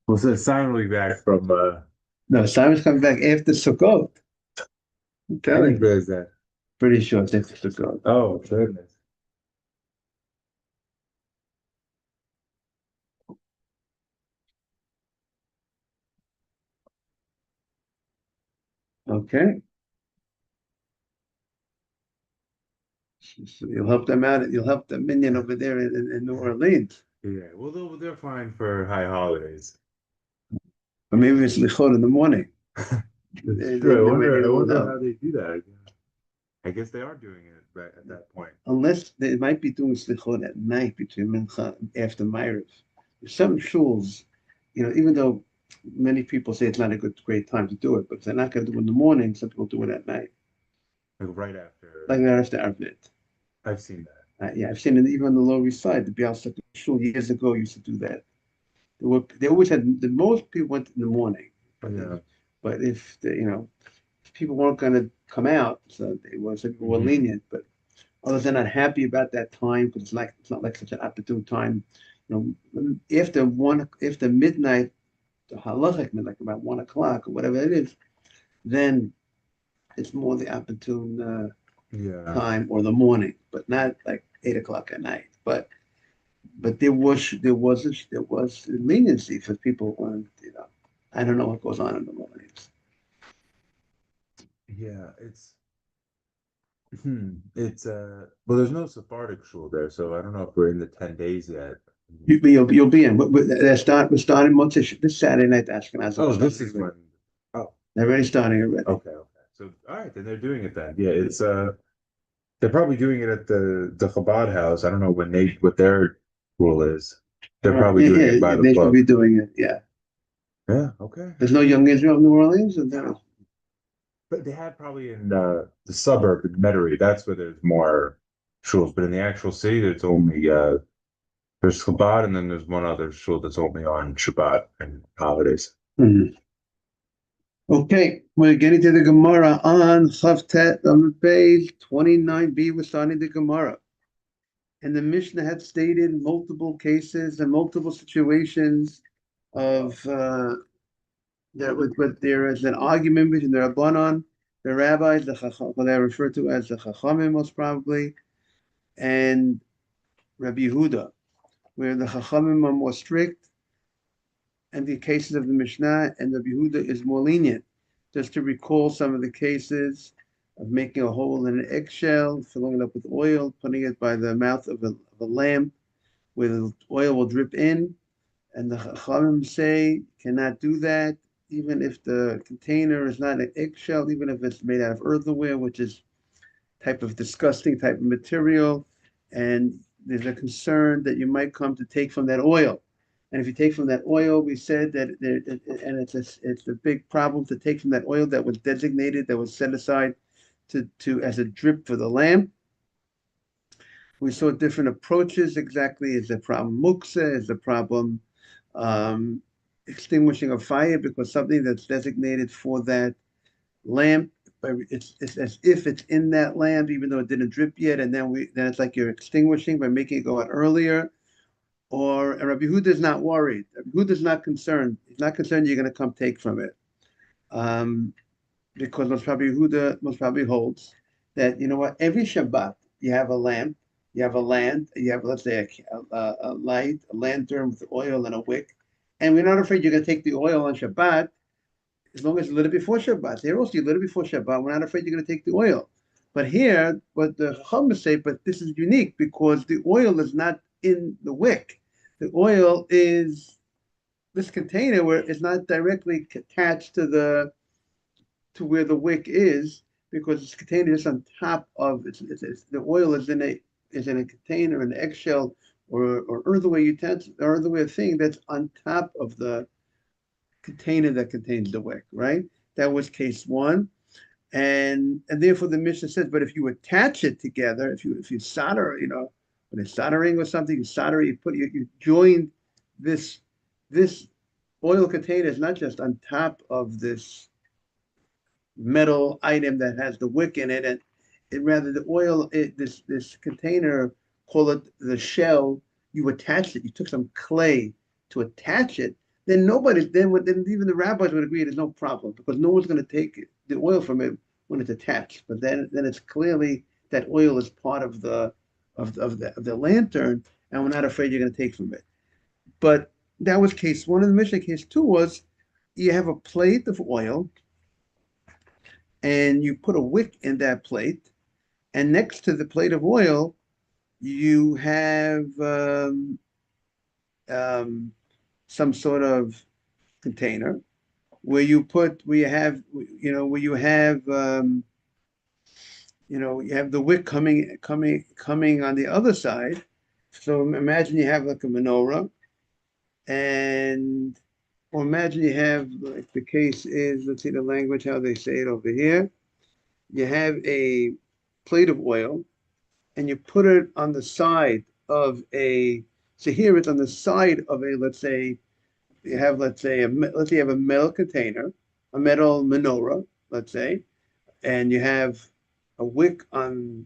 Well, so Simon will be back from No, Simon's coming back after Sukkot. I'm how do you telling you. realize that? Pretty sure it's after Sukkot. Oh, goodness. Okay. So you'll help them out. You'll help the minion over there in New Orleans. Yeah, well, they're fine for high holidays. Or maybe it's Lichot in the morning. It's They true. never I will wonder know. how they do that. I guess they are doing it right at that point. Unless they might be doing Slichot at night between Mincha after Ma'ariv. Some shuls, even though many people say it's not a great time to do it, but if they're not going to do it in the morning, some people do it at night, Like right after. like that after Arvit. I've seen that. Yeah, I've seen it even on the Lower East Side. The Bialstuk shul years ago used to do that. They always had the most people went in the morning, but Yeah. if if people weren't going to come out, so they were some people were Hmm. lenient, but others are not happy about that time because it's not like such an opportune time. After midnight, the halachic midnight, about 1 o'clock or whatever it is, then it's more the opportune Yeah. time or the morning, but not like 8 o'clock at night. But there was leniency for people when I don't know what goes on in the mornings. Yeah. It's well, there's no Sephardic shul there, so I don't know if we're in the 10 days yet. You'll be in. We're starting this Saturday night. The Ashkenazim are Oh, this starting is already. when. Oh, They're already starting already. okay, okay. So, all right, then they're doing it then. Yeah, it's they're probably doing it at the Chabad house. I don't know what their rule is. They're Right. probably Yeah, doing it yeah, by yeah, the they should be book. doing it. Yeah. Yeah, okay. There's no Young Israel of New Orleans, and there. But they had probably in the suburb in Metairie. That's where there's more shuls. But in the actual city, there's only there's Chabad, and then there's one other shul that's only on Shabbat and holidays. Mhm. Okay, we're getting to the Gemara on Chavtet on page 29b. We're starting the Gemara. And the Mishnah had stated multiple cases and multiple situations of but there is an argument between the Rabbanon, the rabbis, the Chacham, what they refer to as the Chachamim most probably, and Rabbi Yehuda, where the Chachamim are more strict and the cases of the Mishnah, and Rabbi Yehuda is more lenient. Just to recall some of the cases of making a hole in an eggshell, filling it up with oil, putting it by the mouth of a lamp where the oil will drip in, and the Chachamim say cannot do that, even if the container is not an eggshell, even if it's made out of earthenware, which is type of disgusting type of material, and there's a concern that you might come to take from that oil. And if you take from that oil, we said that, and it's a big problem to take from that oil that was designated, that was set aside to as a drip for the lamp. We saw different approaches. Exactly, is the problem muksa? Is the problem um, extinguishing a fire because something that's designated for that lamp, it's as if it's in that lamp, even though it didn't drip yet, and then it's like you're extinguishing by making it go out earlier. Or Rabbi Huda is not worried. Rabbi Huda is not concerned. He's not concerned you're going to come take from it, um, because most probably holds that every Shabbat you have a lamp, you have let's say a light, a lantern with oil and a wick, and we're not afraid you're going to take the oil on Shabbat as long as you lit it before Shabbat. Here also, you lit it before Shabbat. We're not afraid you're going to take the oil. But here, what the Chacham say, but this is unique because the oil is not in the wick. The oil is this container where it's not directly attached to where the wick is because this container is on top of the oil is in a container, an eggshell, or earthenware utensil, or earthenware thing that's on top of the container that contains the wick, right? That was case one. And therefore the Mishnah says, but if you attach it together, if you solder, when it's soldering or something, you solder, you join this oil container is not just on top of this metal item that has the wick in it, and rather the oil, this container, call it the shell, you attached it, you took some clay to attach it, then then even the rabbis would agree there's no problem because no one's going to take the oil from it when it's attached. But then it's clearly that oil is part of the lantern, and we're not afraid you're going to take from it. But that was case one in the Mishnah. Case two was you have a plate of oil and you put a wick in that plate, and next to the plate of oil, you have some sort of container where you have you have the wick coming on the other side. So imagine you have like a menorah, and or imagine you have, like the case is, let's see the language how they say it over here. You have a plate of oil, and you put it on the side of a. So here it's on the side of a. Let's say you have, let's say you have a metal container, a metal menorah, let's say, and you have a wick on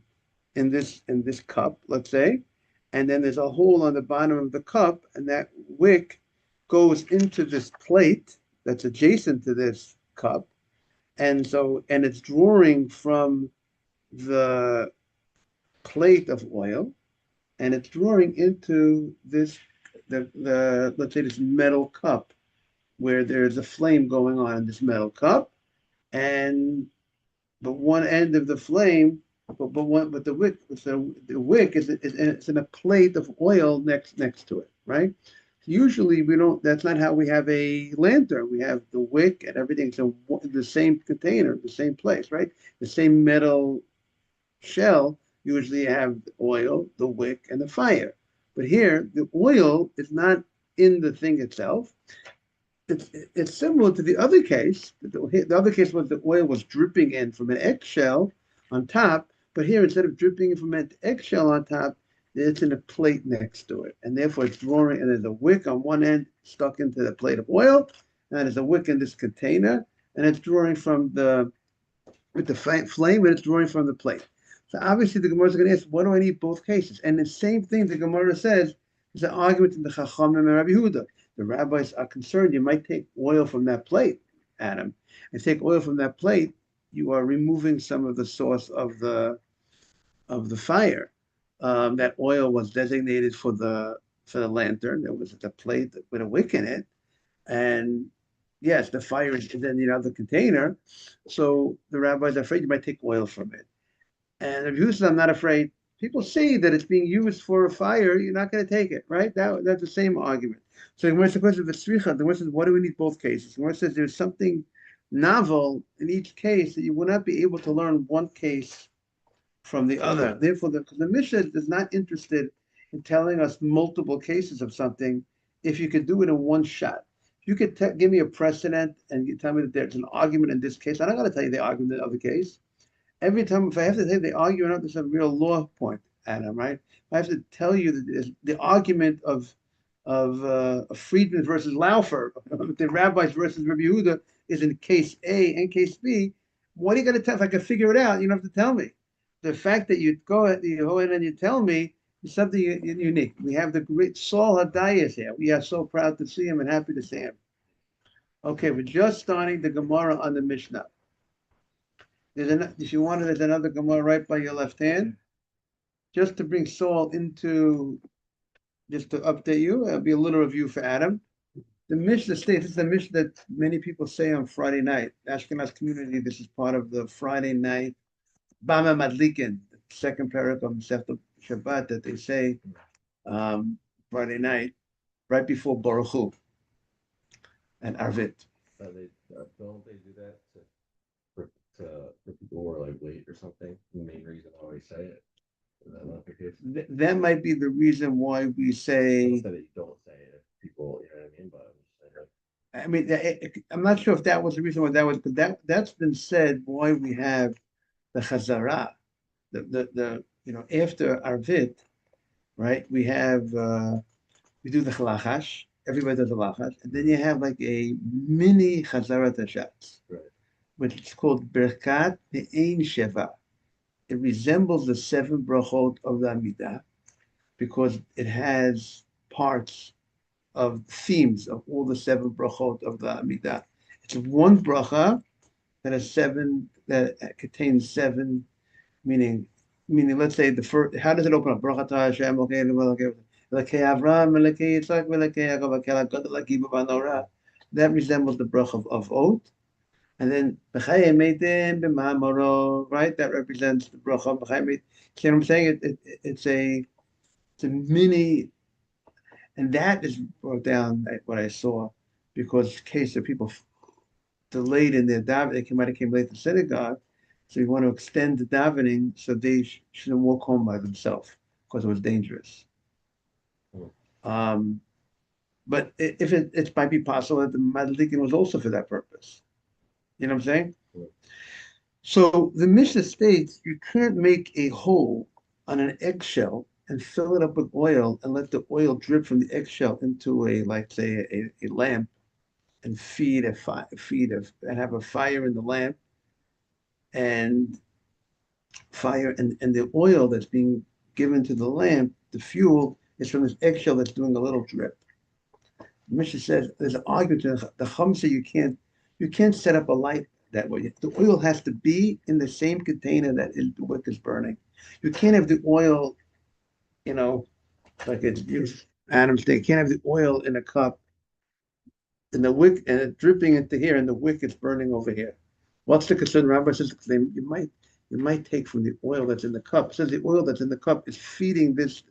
in this cup, let's say, and then there's a hole on the bottom of the cup, and that wick goes into this plate that's adjacent to this cup, and it's drawing from the plate of oil, and it's drawing into the let's say this metal cup where there's a flame going on in this metal cup, and but one end of the flame, but the wick is it's in a plate of oil next to it, right? Usually we don't. That's not how we have a lantern. We have the wick and everything. So the same container, the same place, right? The same metal shell. Usually you have the oil, the wick, and the fire. But here, the oil is not in the thing itself. It's similar to the other case. The other case was the oil was dripping in from an eggshell on top, but here instead of dripping in from an eggshell on top, it's in a plate next to it, and therefore it's drawing. And there's a wick on one end stuck into the plate of oil, and there's a wick in this container, and it's drawing from with the flame, and it's drawing from the plate. So obviously the Gemara is going to ask, what do I need both cases? And the same thing the Gemara says is an argument in the Chachamim and Rabbi Yehuda. The rabbis are concerned you might take oil from that plate, Adam, and take oil from that plate. You are removing some of the source of the fire. That oil was designated for the lantern. There was the plate with a wick in it, and yes, the fire is in the other container. So the rabbis are afraid you might take oil from it. And Rabbi Yehuda says, I'm not afraid. People see that it's being used for a fire, you're not going to take it, right? That's the same argument. So what's the question of the tzricha? The question is, what do we need both cases? The question says there's something novel in each case that you will not be able to learn one case from the other. Therefore, the Mishnah is not interested in telling us multiple cases of something if you could do it in one shot. If you could give me a precedent and you tell me that there's an argument in this case, I'm not going to tell you the argument in the other case. Every time, if I have to say the argument, there's a real law point, Adam, right? I have to tell you that the argument of Friedman versus Laufer, the rabbis versus Rabbi Yehuda, is in case A and case B. What are you going to tell? If I can figure it out, you don't have to tell me. The fact that you go ahead and you tell me is something unique. We have the great Saul Hadayas here. We are so proud to see him and happy to see him. Okay, we're just starting the Gemara on the Mishnah. If you want, there's another Gemara right by your left hand. Just to bring Saul just to update you, it'll be a little review for Adam. The Mishnah states, this is the Mishnah that many people say on Friday night. Ashkenaz community, this is part of the Friday night Bama Madlikin, the second parak of Masechta Shabbat that they say Friday night, right before Baruch Hu and Arvit. Don't they do that for people who are like late or something? The main reason why we say it. Is that not the case? That might be the reason why we say. That you don't say it if people, you know what I mean? But I mean, I'm not sure if that was the reason why that was, but that's been said why we have the Chazara, after Arvit, right? We do the Chalachash. Everybody does the Lachash, and then you have like a mini Chazara Tashatz, right, which is called Berkat Ein Sheva. It resembles the 7 brachot of the Amidah because it has parts of themes of all the 7 brachot of the Amidah. It's one bracha that has 7, that contains 7, meaning let's say the first, how does it open up? Bracha ta Hashem, Elokei Avraham, Elokei Yitzchak, Elokei Yaakov, Elokei Banorah. That resembles the bracha of Ot. And then B'chayei Meitim B'ma'amaro, right? That represents the bracha of B'chayei Meitim. See what I'm saying? It's a mini, and that is brought down what I saw, because in case of people delayed in their davening, they might have came late to synagogue, so you want to extend the davening so they shouldn't walk home by themselves because it was dangerous. But if it might be possible that the Madlikin was also for that purpose. You know what I'm saying? So the Mishnah states you can't make a hole on an eggshell and fill it up with oil and let the oil drip from the eggshell into a, like say, a lamp, and and have a fire in the lamp, and fire and the oil that's being given to the lamp, the fuel, is from this eggshell that's doing a little drip. The Mishnah says there's an argument. The Chum say you can't set up a light that way. The oil has to be in the same container that the wick is burning. You can't have the oil, like Adam's thing. You can't have the oil in a cup, in the wick, and it's dripping into here, and the wick is burning over here. What's the concern? Rabbi says you might take from the oil that's in the cup. It says the oil that's in the cup is feeding this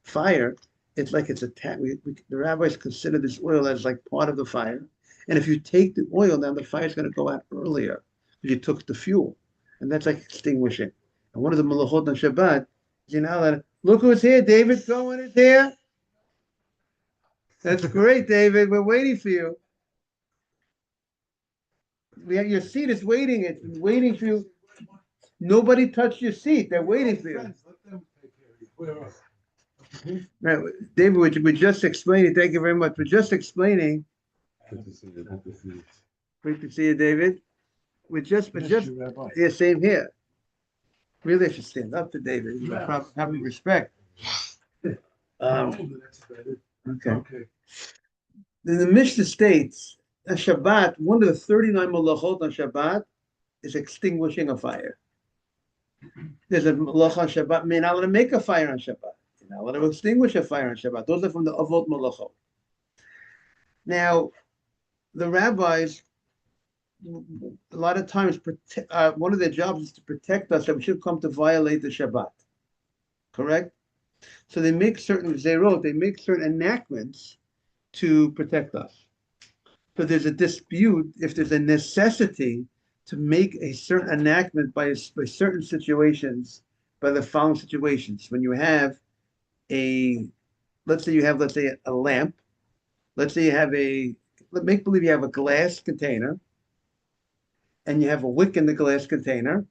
fire. It's like it's the rabbis consider this oil as like part of the fire. And if you take the oil, now the fire's going to go out earlier because you took the fuel. And that's like extinguishing. And one of the malachot on Shabbat is, look who's here, David Cohen is here. That's great, David. We're waiting for you. Your seat is waiting. It's waiting for you. Nobody touched your seat. They're waiting for you. Right, David, we're just explaining. Thank you very much. We're just explaining. Good to see you. Good to see you. Great to see you, David. Yeah, same here. Really, I should stand up to David. Have respect. Okay. Then the Mishnah states, on Shabbat, one of the 39 malachot on Shabbat is extinguishing a fire. There's a malach on Shabbat, you're not allowed to make a fire on Shabbat. You're not allowed to extinguish a fire on Shabbat. Those are from the Avot malachot. Now, the rabbis, a lot of times, one of their jobs is to protect us that we should come to violate the Shabbat. Correct? So they make certain zerot, they make certain enactments to protect us. So there's a dispute if there's a necessity to make a certain enactment by certain situations, by the following situations. When you have let's say a lamp, let's say you have make believe you have a glass container, and you have a wick in the glass container,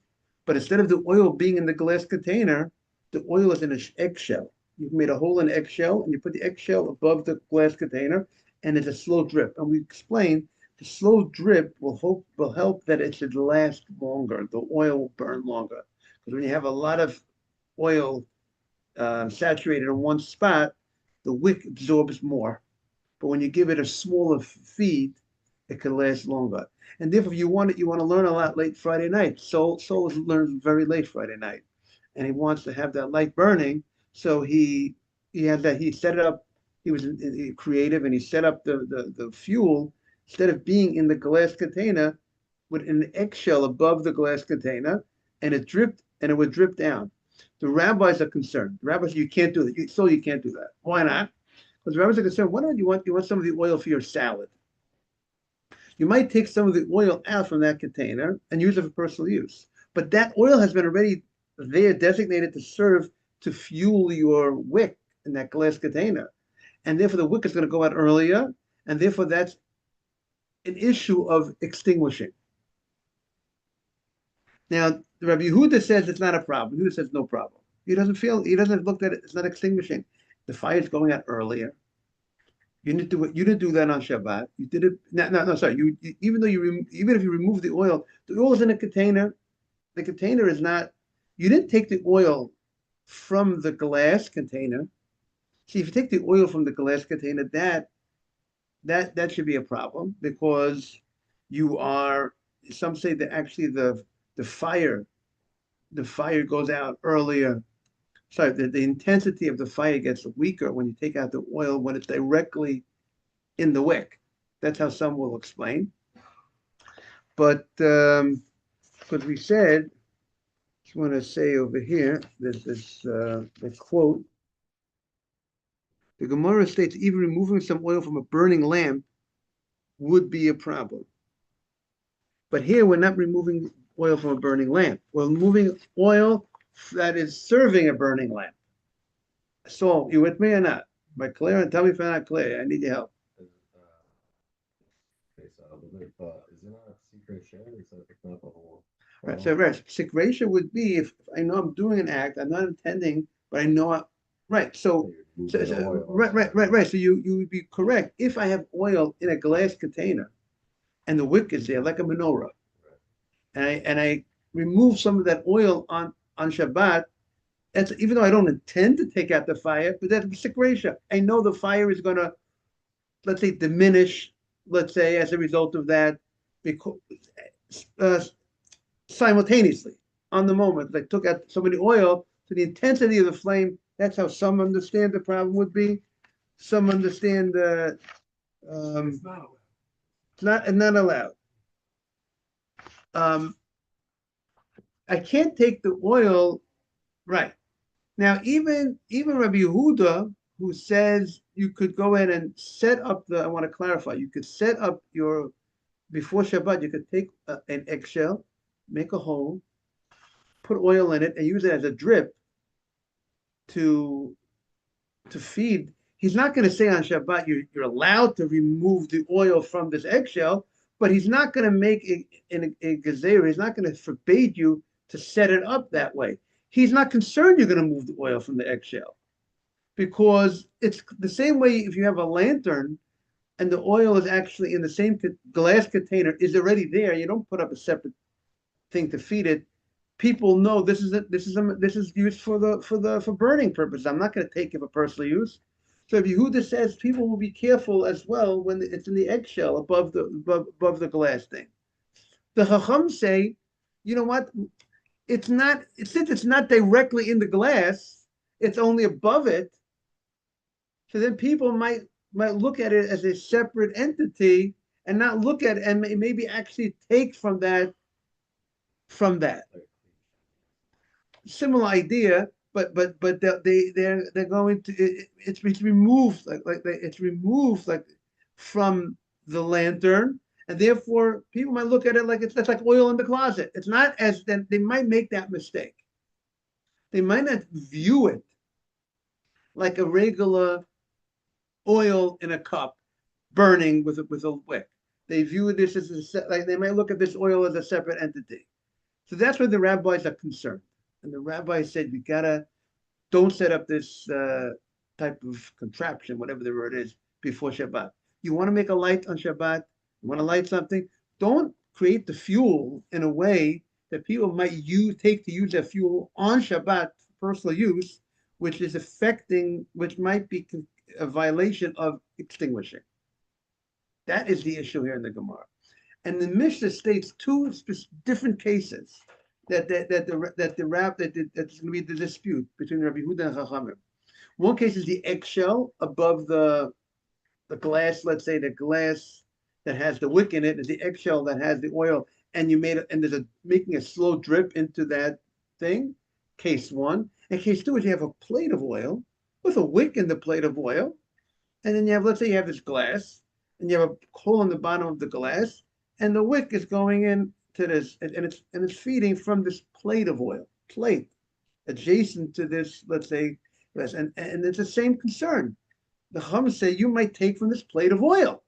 but instead of the oil being in the glass container, the oil is in an eggshell. You've made a hole in the eggshell, and you put the eggshell above the glass container, and it's a slow drip. And we explained the slow drip will help that it should last longer. The oil will burn longer. Because when you have a lot of oil saturated in one spot, the wick absorbs more. But when you give it a smaller feed, it can last longer. And therefore, if you want to learn a lot late Friday night. Soul learns very late Friday night, and he wants to have that light burning. So he set it up. He was creative, and he set up the fuel instead of being in the glass container, with an eggshell above the glass container, and it would drip down. The rabbis are concerned. The rabbis, you can't do that. You can't do that. Why not? Because the rabbis are concerned. Why don't you want some of the oil for your salad? You might take some of the oil out from that container and use it for personal use. But that oil has been already there designated to serve to fuel your wick in that glass container. And therefore the wick is going to go out earlier, and therefore that's an issue of extinguishing. Now, Rabbi Yehuda says it's not a problem. Yehuda says no problem. He doesn't look at it, it's not extinguishing. The fire is going out earlier. You didn't do that on Shabbat. You did it. No, sorry. Even if you remove the oil is in a container. The container is not. You didn't take the oil from the glass container. See, if you take the oil from the glass container, that should be a problem because you are. Some say that actually the fire the fire goes out earlier. Sorry, the intensity of the fire gets weaker when you take out the oil when it's directly in the wick. That's how some will explain. But because we said, just want to say over here, this the quote. The Gemara states even removing some oil from a burning lamp would be a problem. But here we're not removing oil from a burning lamp. We're removing oil that is serving a burning lamp. So, you with me or not? Am I clear? And tell me if I'm not clear. I need your help. Okay, so is it not secret share? Is that picking up a whole? Right. So, right. Sikresha would be if I know I'm doing an act, I'm not intending, but I know right. So, right. So you would be correct if I have oil in a glass container and the wick is there like a menorah, and I remove some of that oil on Shabbat. That's even though I don't intend to take out the fire, but that's sikresha. I know the fire is going to, let's say, diminish. Let's say as a result of that, because simultaneously on the moment, I took out so many oil, so the intensity of the flame. That's how some understand the problem would be. Some understand it's not allowed. I can't take the oil right. Now, even Rabbi Yehuda, who says you could go ahead and set up I want to clarify, you could set up before Shabbat, you could take an eggshell, make a hole, put oil in it, and use it as a drip to feed. He's not going to say on Shabbat you're allowed to remove the oil from this eggshell, but he's not going to make a gezer. He's not going to forbade you to set it up that way. He's not concerned you're going to move the oil from the eggshell because it's the same way if you have a lantern and the oil is actually in the same glass container is already there. You don't put up a separate thing to feed it. People know this is used for burning purpose. I'm not going to take it for personal use. So if Yehuda says people will be careful as well when it's in the eggshell above the glass thing. The Chacham say, you know what? Since it's not directly in the glass, it's only above it. So then people might look at it as a separate entity and not look at it and maybe actually take from that. Similar idea, but they're going to it's removed it's removed like from the lantern, and therefore people might look at it like it's like oil in the closet. It's not as then they might make that mistake. They might not view it like a regular oil in a cup burning with a wick. They view this as like they might look at this oil as a separate entity. So that's where the rabbis are concerned. And the rabbi said, don't set up this type of contraption, whatever the word is, before Shabbat. You want to make a light on Shabbat, you want to light something, don't create the fuel in a way that people might take to use that fuel on Shabbat for personal use, which might be a violation of extinguishing. That is the issue here in the Gemara. And the Mishnah states two different cases that's going to be the dispute between Rabbi Yehuda and Chachamim. One case is the eggshell above the glass. Let's say the glass that has the wick in it is the eggshell that has the oil, and there's making a slow drip into that thing. Case one, and case two is you have a plate of oil with a wick in the plate of oil, and then let's say you have this glass, and you have a hole in the bottom of the glass, and the wick is going in to this, and it's feeding from this plate of oil, adjacent to this, let's say, and it's the same concern. The Chacham say you might take from this plate of oil,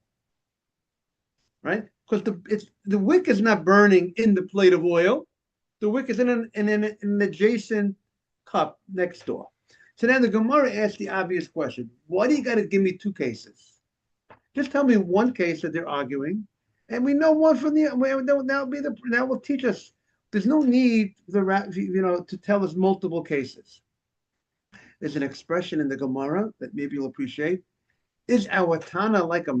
right? Because the wick is not burning in the plate of oil. The wick is in an adjacent cup next door. So then the Gemara asks the obvious question: why do you got to give me two cases? Just tell me one case that they're arguing. And we know one from that will teach us. There's no need to tell us multiple cases. There's an expression in the Gemara that maybe you'll appreciate. Is our Tana like a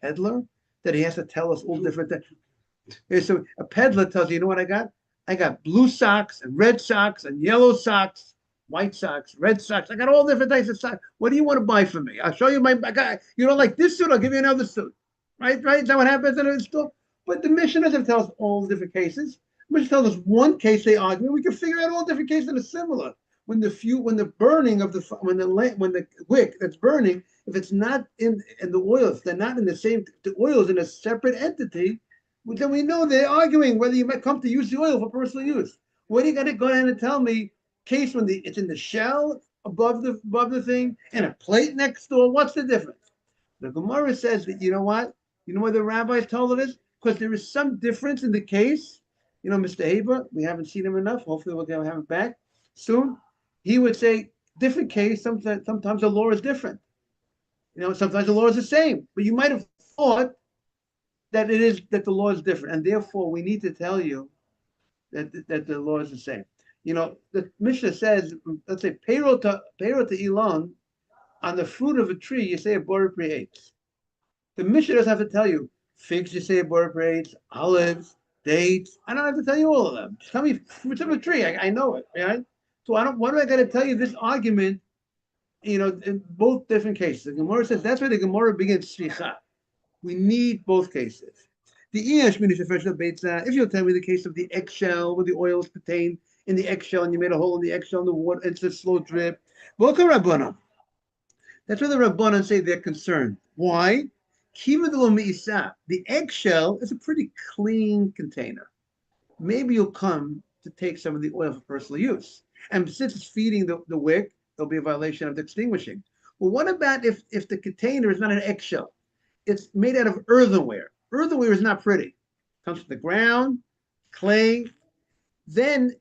peddler that he has to tell us all different things? So a peddler tells you, you know what I got? I got blue socks and red socks and yellow socks, white socks, red socks. I got all different types of socks. What do you want to buy from me? I'll show you I got, you don't like this suit? I'll give you another suit. Right? Is that what happens in a store? But the Mishnah doesn't tell us all the different cases. The Mishnah tells us one case they argue. We can figure out all different cases that are similar. When the burning of when the wick that's burning, if it's not in the oils, they're not in the same. The oil is in a separate entity. Then we know they're arguing whether you might come to use the oil for personal use. What are you going to go ahead and tell me? Case when it's in the shell above the thing and a plate next door. What's the difference? The Gemara says that you know what? You know why the rabbis told us? Because there is some difference in the case. You know, Mr. Haber, we haven't seen him enough. Hopefully we'll have him back soon. He would say, different case, sometimes the law is different. You know, sometimes the law is the same. But you might have thought that the law is different. And therefore, we need to tell you that the law is the same. You know, the Mishnah says, let's say, Pero to Elon, on the fruit of a tree, you say a Borah Pri Eitz. The Mishnah doesn't have to tell you, figs, you say a Borah Pri Eitz, olives, dates. I don't have to tell you all of them. Just tell me fruits of a tree. I know it, right? So why do I got to tell you this argument, you know, in both different cases? The Gemara says that's where the Gemara begins Shlicha. We need both cases. If you'll tell me the case of the eggshell where the oil is contained in the eggshell and you made a hole in the eggshell and the water, it's a slow drip. That's where the Rabbanan say they're concerned. Why? The eggshell is a pretty clean container. Maybe you'll come to take some of the oil for personal use. And since it's feeding the wick, there'll be a violation of the extinguishing. Well, what about if the container is not an eggshell? It's made out of earthenware. Earthenware is not pretty. It comes from the ground, clay. Then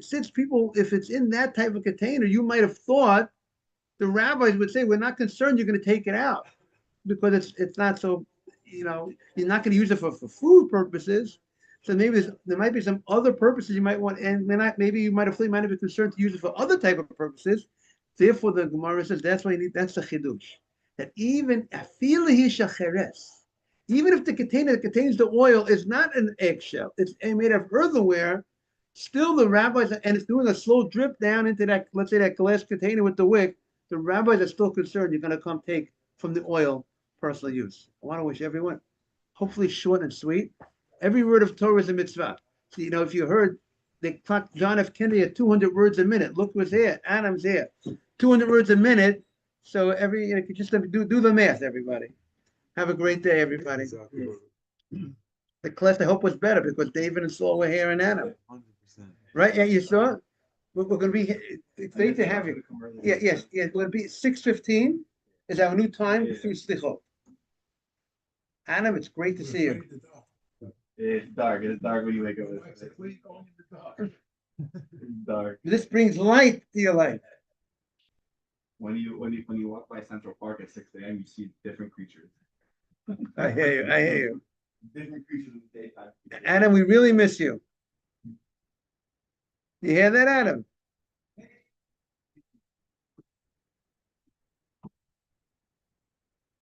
since people, if it's in that type of container, you might have thought the rabbis would say, we're not concerned you're going to take it out because it's not so, you know, you're not going to use it for food purposes. So maybe there might be some other purposes you might want, and maybe you might have been concerned to use it for other type of purposes. Therefore, the Gemara says that's why you need. That's the chidush. That even if the container that contains the oil is not an eggshell, it's made of earthenware. Still, the rabbis and it's doing a slow drip down into that, let's say that glass container with the wick. The rabbis are still concerned you're going to come take from the oil personal use. I want to wish everyone, hopefully short and sweet. Every word of Torah is a mitzvah. So, you know, if you heard, they clocked John F. Kennedy at 200 words a minute. Look who's here. Adam's here. 200 words a minute. So just do the math, everybody. Have a great day, everybody. Exactly. The class, I hope, was better because David and Saul were here and Adam. 100%. Right? Yeah, you saw? We're going to be, it's great to have you. Yeah, yes. We're going to be 6:15 is our new time through Slichot. Adam, it's great to see you. It's dark. It's dark when you wake up. It's dark. This brings light to your life. When you walk by Central Park at 6 a.m., you see different creatures. I hear you. Different creatures in the daytime. Adam, we really miss you. You hear that, Adam?